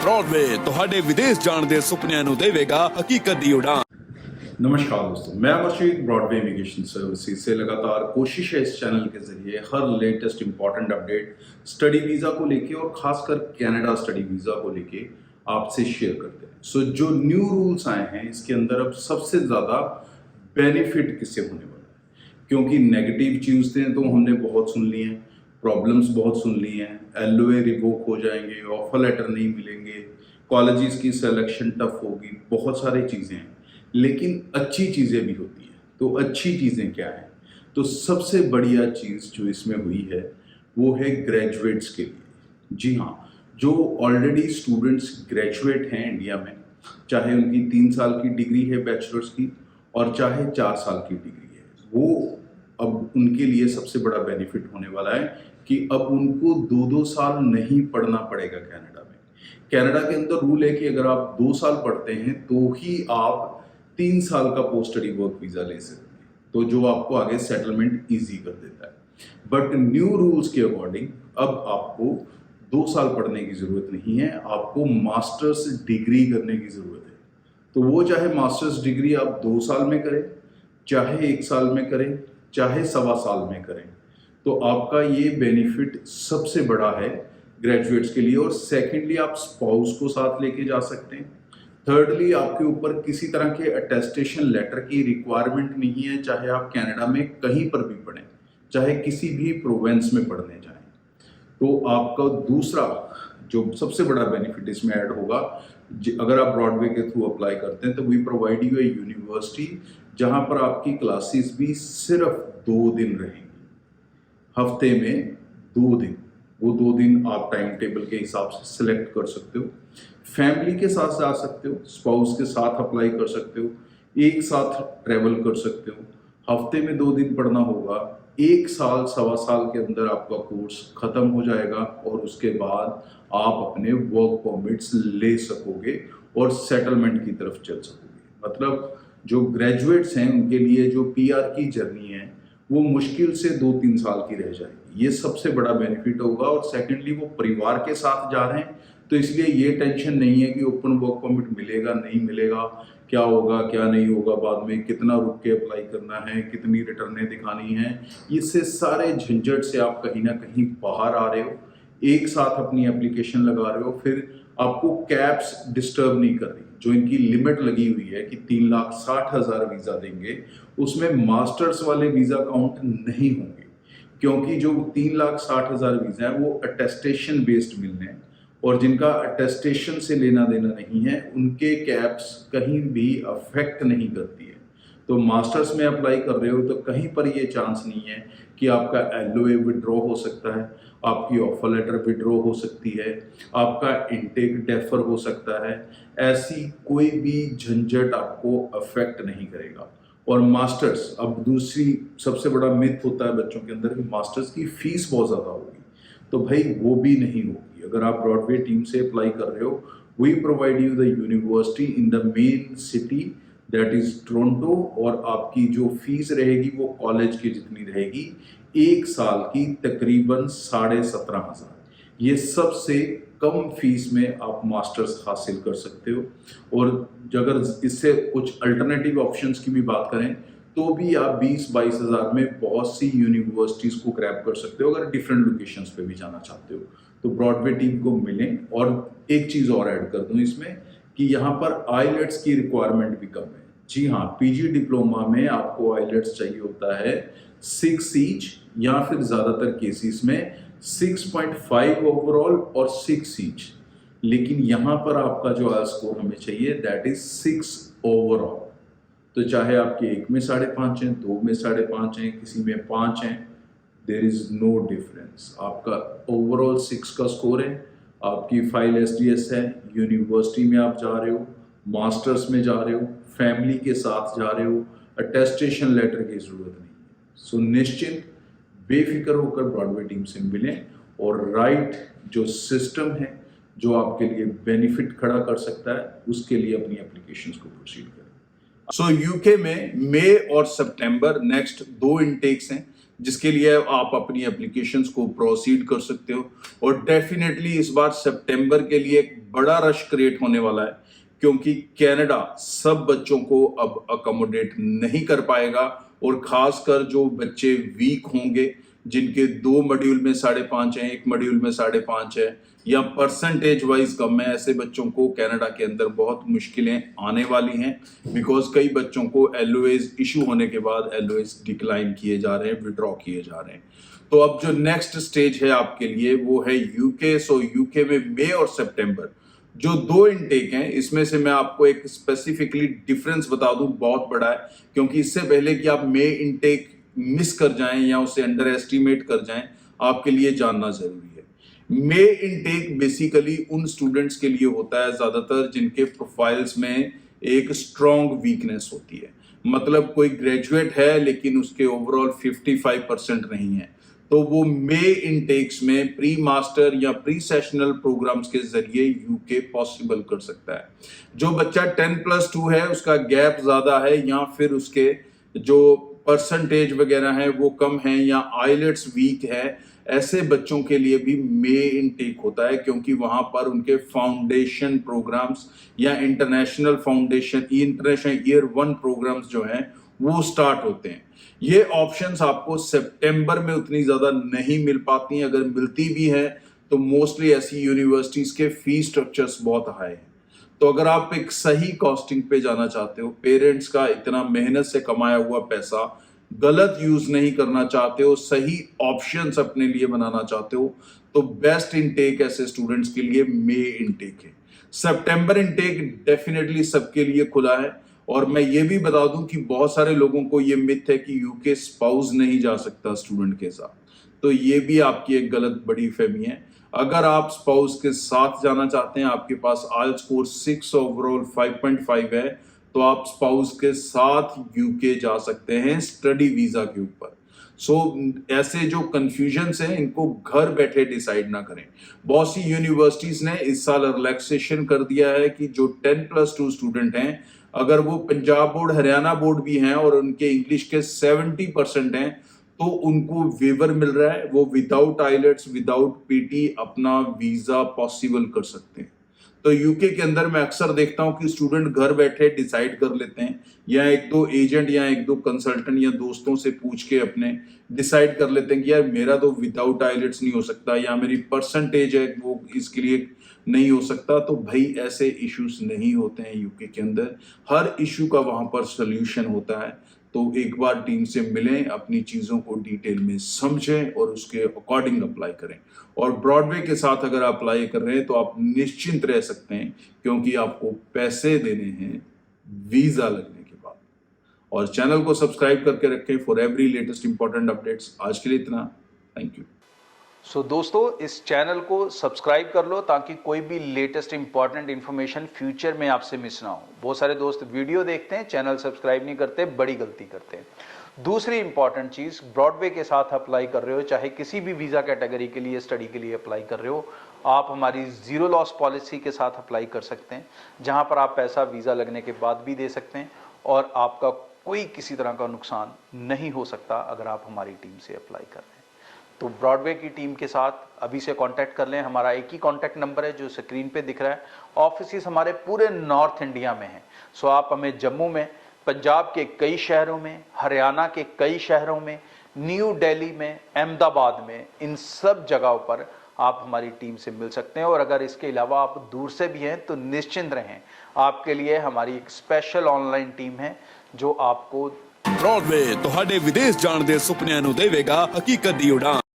Broadway ਤੁਹਾਡੇ ਵਿਦੇਸ਼ ਜਾਣ ਦੇ ਸੁਪਨਿਆਂ ਨੂੰ ਦੇਵੇਗਾ ਹਕੀਕਤ ਦੀ ਉਡਾਨ। नमस्कार दोस्तों, मैं Amar Shaikh Broadway immigration services से लगातार कोशिश है इस चैनल के जरिए हर latest important update study visa को लेके और खासकर कनाडा स्टडी वीज़ा को लेके आपसे शेयर करते हैं। सो जो न्यू रूल्स आए हैं इसके अंदर अब सबसे ज़्यादा बेनिफिट किससे होने वाला है, क्योंकि नेगेटिव चीज़ें तो हमने बहुत सुन ली हैं, प्रॉब्लम्स बहुत सुन ली हैं, LOA रिवोक हो जाएंगे, ऑफर लेटर नहीं मिलेंगे, कॉलेजेस की सिलेक्शन टफ होगी, बहुत सारी चीज़ें हैं। लेकिन अच्छी चीज़ें भी होती हैं। तो अच्छी चीज़ें क्या हैं? तो सबसे बढ़िया चीज़ जो इसमें हुई है वो है ग्रेजुएट्स के लिए। जी हाँ, जो ऑलरेडी स्टूडेंट्स ग्रेजुएट हैं इंडिया में, चाहे उनकी 3 साल की डिग्री है बैचलर्स की और चाहे 4 साल की डिग्री है, वो अब उनके लिए सबसे बड़ा बेनिफिट होने वाला है कि अब उनको 2-2 साल नहीं पढ़ना पड़ेगा कनाडा में। कनाडा के अंदर रूल है कि अगर आप 2 साल पढ़ते हैं तो ही आप 3 साल का पोस्ट स्टडी वर्क वीज़ा ले सकते हैं, तो जो आपको आगे सेटलमेंट ईजी कर देता है। बट न्यू रूल्स के अकॉर्डिंग अब आपको 2 साल पढ़ने की ज़रूरत नहीं है, आपको मास्टर्स डिग्री करने की ज़रूरत है। तो वो चाहे मास्टर्स डिग्री आप 2 साल में करें, चाहे 1 साल में करें, चाहे 1.25 साल में करें, तो आपका ये बेनिफिट सबसे बड़ा है ग्रेजुएट्स के लिए। और सेकेंडली आप स्पाउस को साथ लेके जा सकते हैं। थर्डली आपके ऊपर किसी तरह के अटेस्टेशन लेटर की रिक्वायरमेंट नहीं है, चाहे आप कनाडा में कहीं पर भी पढ़ें, चाहे किसी भी प्रोविंस में पढ़ने जाएं। तो आपका दूसरा जो सबसे बड़ा बेनिफिट इसमें ऐड होगा, अगर आप ब्रॉडवे के थ्रू अप्लाई करते हैं तो we provide you a university जहां पर आपकी क्लासेस भी सिर्फ 2 दिन रहेंगी, हफ्ते में 2 दिन। वो 2 दिन आप टाइम टेबल के हिसाब से सिलेक्ट कर सकते हो, फैमिली के साथ जा सकते हो, स्पाउस के साथ अप्लाई कर सकते हो, एक साथ ट्रैवल कर सकते हो, हफ्ते में 2 दिन पढ़ना होगा, 1 साल 1.25 साल के अंदर आपका कोर्स खत्म हो जाएगा और उसके बाद आप अपने वर्क परमिट्स ले सकोगे और सेटलमेंट की तरफ चल सकोगे। मतलब जो ग्रेजुएट्स हैं उनके लिए जो PR की जर्नी है वो मुश्किल से 2-3 साल की रह जाएगी, ये सबसे बड़ा बेनिफिट होगा। और सेकेंडली वो परिवार के साथ जा रहे हैं तो इसलिए ये टेंशन नहीं है कि ओपन वर्क परमिट मिलेगा नहीं मिलेगा, क्या होगा क्या नहीं होगा, बाद में कितना रुक के अप्लाई करना है, कितनी रिटर्नें दिखानी हैं, इससे सारे झंझट से आप कहीं ना कहीं बाहर आ रहे हो, एक साथ अपनी एप्लीकेशन लगा रहे हो, फिर आपको कैप्स डिस्टर्ब नहीं कर रही। जो इनकी लिमिट लगी हुई है कि 3,60,000 वीज़ा देंगे, उसमें मास्टर्स वाले वीज़ा काउंट नहीं होंगे, क्योंकि जो 3,60,000 वीज़ा है वो अटेस्टेशन बेस्ड मिलने हैं और जिनका अटेस्टेशन से लेना देना नहीं है उनके कैप्स कहीं भी अफेक्ट नहीं करती है। तो मास्टर्स में अप्लाई कर रहे हो तो कहीं पर ये चांस नहीं है कि आपका LOA विड्रॉ हो सकता है, आपकी ऑफर लेटर विड्रॉ हो सकती है, आपका इनटेक डेफर हो सकता है। ऐसी कोई भी झंझट आपको अफेक्ट नहीं करेगा। और मास्टर्स, अब दूसरी सबसे बड़ा मिथ होता है बच्चों के अंदर कि मास्टर्स की फीस बहुत ज़्यादा होगी, तो भाई वो भी नहीं होगी। अगर आप ब्रॉडवे टीम से अप्लाई कर रहे हो, we provide you the university in the main city that is Toronto, और आपकी जो फीस रहेगी वो कॉलेज की जितनी रहेगी, 1 साल की तकरीबन 17,500। ये सबसे कम फीस में आप मास्टर्स हासिल कर सकते हो। और अगर इससे कुछ अल्टरनेटिव ऑप्शंस की भी बात करें तो भी आप 20-22 हज़ार में बहुत सी यूनिवर्सिटीज़ को ग्रैब कर सकते हो अगर डिफरेंट लोकेशंस पे भी जाना चाहते हो। तो ब्रॉडवे टीम को मिलें। और एक चीज़ और ऐड कर दूं इसमें कि यहाँ पर IELTS की रिक्वायरमेंट भी कम है। जी हाँ, PG डिप्लोमा में आपको IELTS चाहिए होता है 6 ईच, या फिर ज़्यादातर केसेस में 6.5 ओवरऑल और 6 ईच। लेकिन यहाँ पर आपका जो IELTS स्कोर हमें चाहिए दैट इज 6 ओवरऑल। तो चाहे आपके 1 में 5.5 हैं, 2 में 5.5 हैं, किसी में 5 हैं, देयर इज नो डिफरेंस। आपका ओवरऑल 6 का स्कोर है, आपकी फाइल SDS है, यूनिवर्सिटी में आप जा रहे हो, मास्टर्स में जा रहे हो, फैमिली के साथ जा रहे हो, अटेस्टेशन लेटर की ज़रूरत नहीं है। सो निश्चिंत बेफिक्र होकर ब्रॉडवे टीम से मिलें और राइट जो सिस्टम है जो आपके लिए बेनिफिट खड़ा कर सकता है उसके लिए अपनी एप्लीकेशंस को प्रोसीड करें। सो यूके में मई और सितंबर नेक्स्ट 2 इनटेक्स हैं, जिसके लिए आप अपनी एप्लीकेशंस को प्रोसीड कर सकते हो। और डेफिनेटली इस बार सितंबर के लिए एक बड़ा रश क्रिएट होने वाला है, क्योंकि कनाडा सब बच्चों को अब अकोमोडेट नहीं कर पाएगा, और खासकर जो बच्चे वीक होंगे, जिनके 2 मॉड्यूल में 5.5 है, 1 मॉड्यूल में 5.5 है, या परसेंटेज वाइज कम है, ऐसे बच्चों को कनाडा के अंदर बहुत मुश्किलें आने वाली हैं। बिकॉज कई बच्चों को एलओएस इशू होने के बाद एलओएस डिक्लाइन किए जा रहे हैं, विड्रॉ किए जा रहे हैं। तो अब जो नेक्स्ट स्टेज है आपके लिए वो है यूके। सो यूके में मई और सितंबर जो 2 इनटेक हैं, इसमें से मैं आपको एक स्पेसिफिकली डिफरेंस बता दूं, बहुत बड़ा है, क्योंकि इससे पहले कि आप मई इनटेक मिस कर जाएं या उसे अंडर एस्टिमेट कर जाएं, आपके लिए जानना जरूरी है। मई इनटेक बेसिकली उन स्टूडेंट्स के लिए होता है ज्यादातर जिनके प्रोफाइल्स में एक स्ट्रॉन्ग वीकनेस होती है। मतलब कोई ग्रेजुएट है लेकिन उसके ओवरऑल 55% नहीं है, तो वो मई इनटेक्स में प्री मास्टर या प्री सेशनल प्रोग्राम्स के जरिए यूके पॉसिबल कर सकता है। जो बच्चा 10+2 है, उसका गैप ज्यादा है, या फिर उसके जो परसेंटेज वगैरह है वो कम है, या आइलेट्स वीक है, ऐसे बच्चों के लिए भी मई इनटेक होता है, क्योंकि वहां पर उनके फाउंडेशन प्रोग्राम्स या इंटरनेशनल ईयर 1 प्रोग्राम्स जो हैं वो स्टार्ट होते हैं। ये ऑप्शंस आपको सितंबर में उतनी ज्यादा नहीं मिल पाती हैं, अगर मिलती भी है तो मोस्टली ऐसी यूनिवर्सिटीज के फीस स्ट्रक्चर्स बहुत हाई हैं। तो अगर आप एक सही कॉस्टिंग पे जाना चाहते हो, पेरेंट्स का इतना मेहनत से कमाया हुआ पैसा गलत यूज नहीं करना चाहते हो, सही ऑप्शंस अपने लिए बनाना चाहते हो, तो बेस्ट इनटेक ऐसे स्टूडेंट्स के लिए मई इनटेक है। सितंबर इनटेक डेफिनेटली सबके लिए खुला है। और मैं ये भी बता दूं कि बहुत सारे लोगों को ये मिथ है कि यूके स्पाउस नहीं जा सकता स्टूडेंट के साथ, तो ये भी आपकी एक गलत बड़ी फहमी है। अगर आप स्पाउस के साथ जाना चाहते हैं, आपके पास आइल्स स्कोर 6 ओवरऑल 5.5 है, तो आप स्पाउस के साथ यूके जा सकते हैं स्टडी वीजा के ऊपर। सो ऐसे जो कंफ्यूजन्स हैं इनको घर बैठे डिसाइड ना करें। बहुत सी यूनिवर्सिटीज ने इस साल रिलैक्सेशन कर दिया है कि जो 10+2 स्टूडेंट हैं, अगर वो पंजाब बोर्ड, हरियाणा बोर्ड भी हैं और उनके इंग्लिश के 70% हैं, तो उनको वेवर मिल रहा है, वो विदाउट आइलेट्स, विदाउट पीटी अपना वीजा पॉसिबल कर सकते हैं। तो यूके के अंदर मैं अक्सर देखता हूं कि स्टूडेंट घर बैठे डिसाइड कर लेते हैं, या 1-2 एजेंट या 1-2 कंसल्टेंट या दोस्तों से पूछ के अपने डिसाइड कर लेते हैं कि यार मेरा तो विदाउट आइलेट्स नहीं हो सकता, या मेरी परसेंटेज है वो इसके लिए नहीं हो सकता। तो भाई ऐसे इश्यूज नहीं होते हैं यूके के अंदर, हर इश्यू का वहां पर सोल्यूशन होता है। तो एक बार टीम से मिलें, अपनी चीज़ों को डिटेल में समझें और उसके अकॉर्डिंग अप्लाई करें। और ब्रॉडवे के साथ अगर आप अप्लाई कर रहे हैं तो आप निश्चिंत रह सकते हैं, क्योंकि आपको पैसे देने हैं वीज़ा लगने के बाद। और चैनल को सब्सक्राइब करके रखें for every latest important updates. आज के लिए इतना, थैंक यू। सो दोस्तों, इस चैनल को सब्सक्राइब कर लो ताकि कोई भी लेटेस्ट इंपॉर्टेंट इन्फॉर्मेशन फ्यूचर में आपसे मिस ना हो। बहुत सारे दोस्त वीडियो देखते हैं, चैनल सब्सक्राइब नहीं करते, बड़ी गलती करते हैं। दूसरी इंपॉर्टेंट चीज़, ब्रॉडवे के साथ अप्लाई कर रहे हो, चाहे किसी भी वीज़ा कैटेगरी के लिए स्टडी के लिए अप्लाई कर रहे हो, आप हमारी ज़ीरो लॉस पॉलिसी के साथ अप्लाई कर सकते हैं, जहाँ पर आप पैसा वीज़ा लगने के बाद भी दे सकते हैं और आपका कोई किसी तरह का नुकसान नहीं हो सकता अगर आप हमारी टीम से अप्लाई कर रहे हैं। तो ब्रॉडवे की टीम के साथ अभी से कांटेक्ट कर लें। हमारा एक ही कांटेक्ट नंबर है जो स्क्रीन पे दिख रहा है। ऑफिस हमारे पूरे नॉर्थ इंडिया में हैं। सो आप हमें जम्मू में, पंजाब के कई शहरों में, हरियाणा के कई शहरों में, न्यू दिल्ली में, अहमदाबाद में, इन सब जगहों पर आप हमारी टीम से मिल सकते हैं। और अगर इसके अलावा आप दूर से भी हैं तो निश्चिंत रहें, आपके लिए हमारी एक स्पेशल ऑनलाइन टीम है जो आपको ब्रॉडवे ਤੁਹਾਡੇ ਵਿਦੇਸ਼ ਜਾਣ ਦੇ ਸੁਪਨਿਆਂ ਨੂੰ ਦੇਵੇਗਾ ਹਕੀਕਤ ਦੀ ਉਡਾਨ।